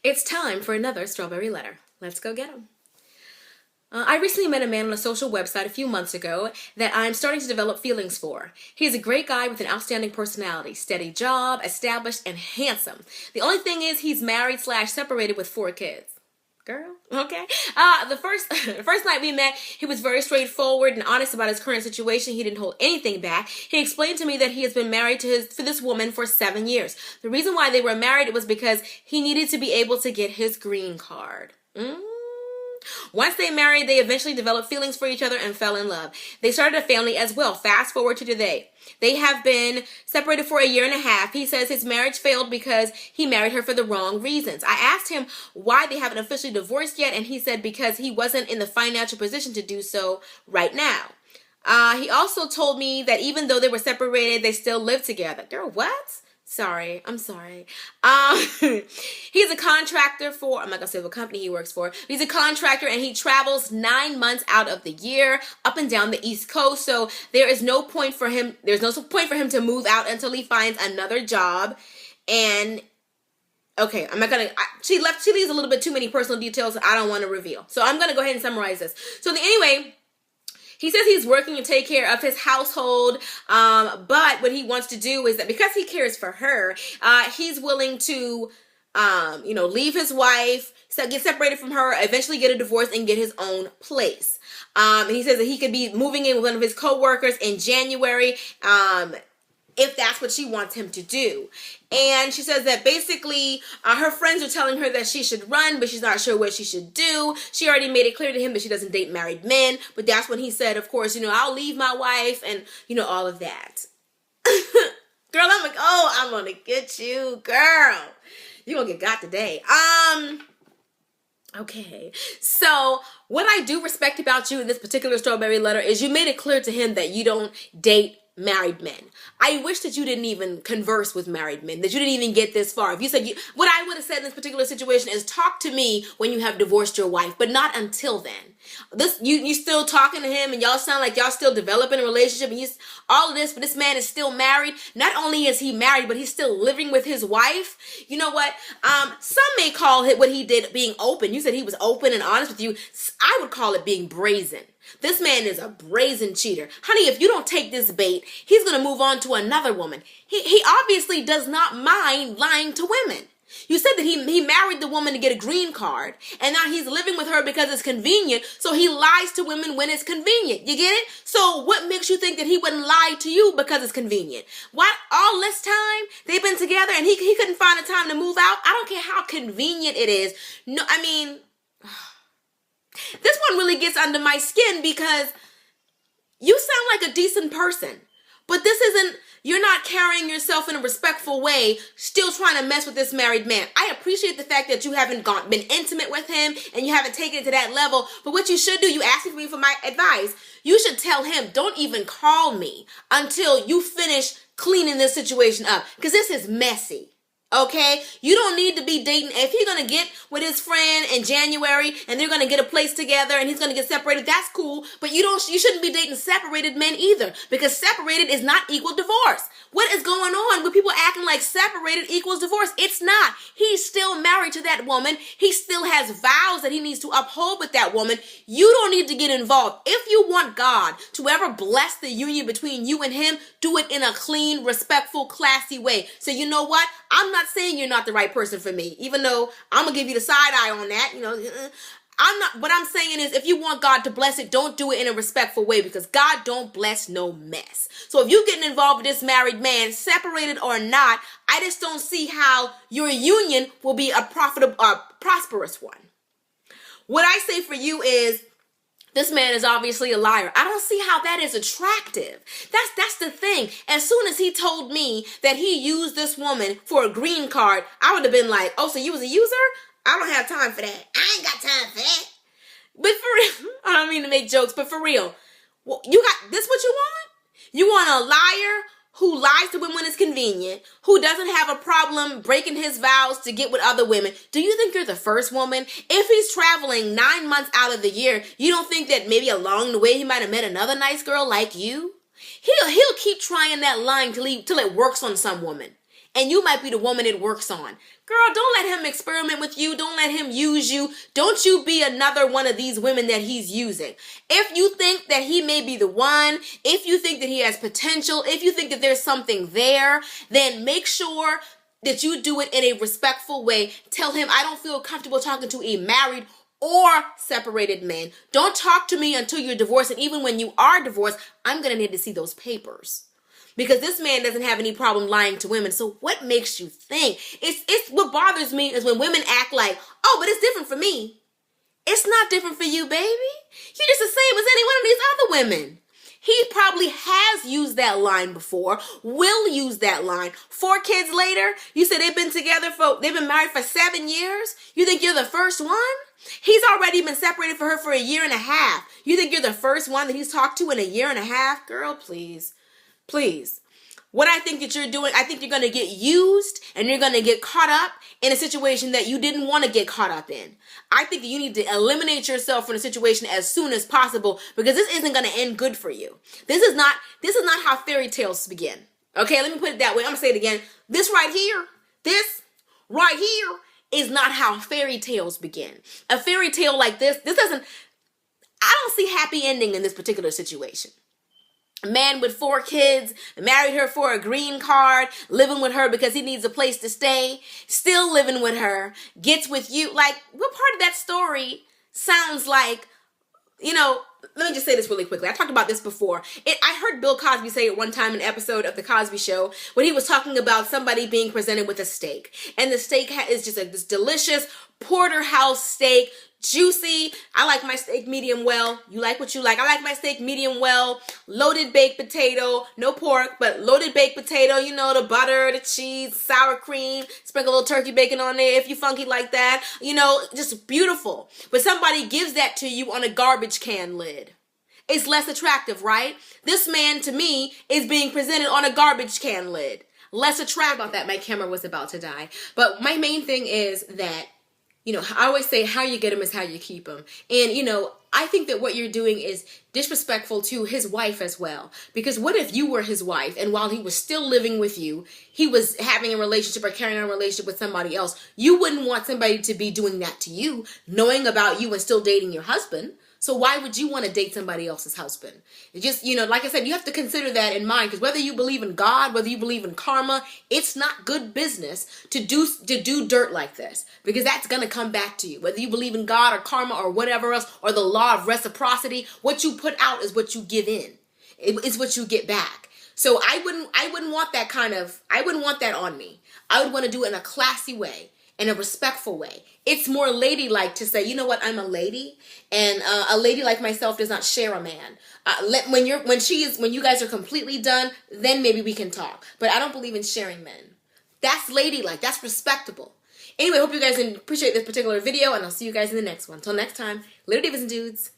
It's time for another strawberry letter. Let's go get them. I recently met a man on a social website a few months ago that I'm starting to develop feelings for. He's a great guy with an outstanding personality, steady job, established, and handsome. The only thing is he's married / separated with 4 kids. Girl, okay. The first night we met, he was very straightforward and honest about his current situation. He didn't hold anything back. He explained to me that he has been married to this woman for 7 years. The reason why they were married was because he needed to be able to get his green card. Once they married, they eventually developed feelings for each other and fell in love. They started a family as well. Fast forward to today. They have been separated for 1.5 years. He says his marriage failed because he married her for the wrong reasons. I asked him why they haven't officially divorced yet, and he said because he wasn't in the financial position to do so right now. He also told me that even though they were separated, they still live together. Girl, what? I'm sorry. He's a contractor for, I'm not gonna say what company he works for. He's a contractor and he travels 9 months out of the year up and down the East Coast. So there's no point for him to move out until he finds another job. And okay, she leaves a little bit too many personal details that I don't want to reveal. So I'm gonna go ahead and summarize this. Anyway, he says he's working to take care of his household, but what he wants to do is that because he cares for her, he's willing to, leave his wife, get separated from her, eventually get a divorce, and get his own place. He says that he could be moving in with one of his co-workers in January, if that's what she wants him to do. And she says that basically her friends are telling her that she should run, but she's not sure what she should do. She already made it clear to him that she doesn't date married men, but that's when he said, of course, I'll leave my wife and, all of that. Girl, I'm like, oh, I'm gonna get you, girl. You're gonna get got today. Okay, so what I do respect about you in this particular strawberry letter is you made it clear to him that you don't date married men. I wish that you didn't even converse with married men, that you didn't even get this far. If you said, what I would have said in this particular situation is talk to me when you have divorced your wife, but not until then. You still talking to him and y'all sound like y'all still developing a relationship and all of this, but this man is still married. Not only is he married, but he's still living with his wife. You know what? Some may call it what he did being open. You said he was open and honest with you. I would call it being brazen. This man is a brazen cheater. Honey, if you don't take this bait, he's going to move on to another woman. He obviously does not mind lying to women. You said that he married the woman to get a green card, and now he's living with her because it's convenient, so he lies to women when it's convenient. You get it? So what makes you think that he wouldn't lie to you because it's convenient? What? All this time they've been together and he couldn't find a time to move out? I don't care how convenient it is. No, I mean, this one really gets under my skin because you sound like a decent person, but you're not carrying yourself in a respectful way, still trying to mess with this married man. I appreciate the fact that you haven't been intimate with him and you haven't taken it to that level, but what you should do, you asked me for my advice, you should tell him, don't even call me until you finish cleaning this situation up, because this is messy. Okay, you don't need to be dating. If he's gonna get with his friend in January and they're gonna get a place together and he's gonna get separated, that's cool. But you shouldn't be dating separated men either, because separated is not equal divorce. What is going on with people acting like separated equals divorce? It's not. He's still married to that woman. He still has vows that he needs to uphold with that woman. You don't need to get involved. If you want God to ever bless the union between you and him, do it in a clean, respectful, classy way. So you know what? I'm not saying you're not the right person for me, even though I'm gonna give you the side eye on that. What I'm saying is, if you want God to bless it, don't do it in a respectful way, because God don't bless no mess. So if you're getting involved with this married man, separated or not, I just don't see how your union will be a prosperous one. What I say for you is, this man is obviously a liar. I don't see how that is attractive. That's the thing. As soon as he told me that he used this woman for a green card, I would have been like, oh, so you was a user? I don't have time for that. I ain't got time for that. But for real, I don't mean to make jokes, but for real, this what you want? You want a liar who lies to women when it's convenient, who doesn't have a problem breaking his vows to get with other women. Do you think you're the first woman? If he's traveling 9 months out of the year, you don't think that maybe along the way he might have met another nice girl like you? He'll keep trying that line till it works on some woman. and you might be the woman it works on. Girl, don't let him experiment with you. Don't let him use you. Don't you be another one of these women that he's using. If you think that he may be the one, if you think that he has potential, if you think that there's something there, then make sure that you do it in a respectful way. Tell him, I don't feel comfortable talking to a married or separated man. Don't talk to me until you're divorced. And even when you are divorced, I'm going to need to see those papers. Because this man doesn't have any problem lying to women. So what makes you think? It's what bothers me is when women act like, oh, but it's different for me. It's not different for you, baby. You're just the same as any one of these other women. He probably has used that line before, will use that line. 4 kids later, you said they've been married for 7 years? You think you're the first one? He's already been separated from her for a year and a half. You think you're the first one that he's talked to in a year and a half? Girl, please. Please. What I think that you're doing, I think you're going to get used and you're going to get caught up in a situation that you didn't want to get caught up in. I think that you need to eliminate yourself from the situation as soon as possible because this isn't going to end good for you. This is not how fairy tales begin. Okay, let me put it that way. I'm going to say it again. This right here is not how fairy tales begin. A fairy tale like this I don't see happy ending in this particular situation. A man with 4 kids, married her for a green card, living with her because he needs a place to stay, still living with her, gets with you. Like, what part of that story sounds like, let me just say this really quickly. I talked about this before. I heard Bill Cosby say it one time in an episode of The Cosby Show when he was talking about somebody being presented with a steak. And the steak is just this delicious porterhouse steak, juicy. I like my steak medium well. You like what you like. I like my steak medium well. Loaded baked potato. No pork, but loaded baked potato. The butter, the cheese, sour cream. Sprinkle a little turkey bacon on there if you funky like that. Just beautiful. But somebody gives that to you on a garbage can lid. It's less attractive, right? This man, to me, is being presented on a garbage can lid. Less attractive. About that, my camera was about to die. But my main thing is that I always say how you get them is how you keep them. And, I think that what you're doing is disrespectful to his wife as well. Because what if you were his wife and while he was still living with you, he was having a relationship or carrying on a relationship with somebody else? You wouldn't want somebody to be doing that to you, knowing about you and still dating your husband. So why would you want to date somebody else's husband? It just, like I said, you have to consider that in mind because whether you believe in God, whether you believe in karma, it's not good business to do dirt like this because that's going to come back to you. Whether you believe in God or karma or whatever else or the law of reciprocity, what you put out is what you give in. It's what you get back. So I wouldn't want that I wouldn't want that on me. I would want to do it in a classy way. In a respectful way. It's more ladylike to say, you know what, I'm a lady, and a lady like myself does not share a man. When you guys are completely done, then maybe we can talk. But I don't believe in sharing men. That's ladylike. That's respectable. Anyway, hope you guys appreciate this particular video, and I'll see you guys in the next one. Till next time, later, divas and dudes.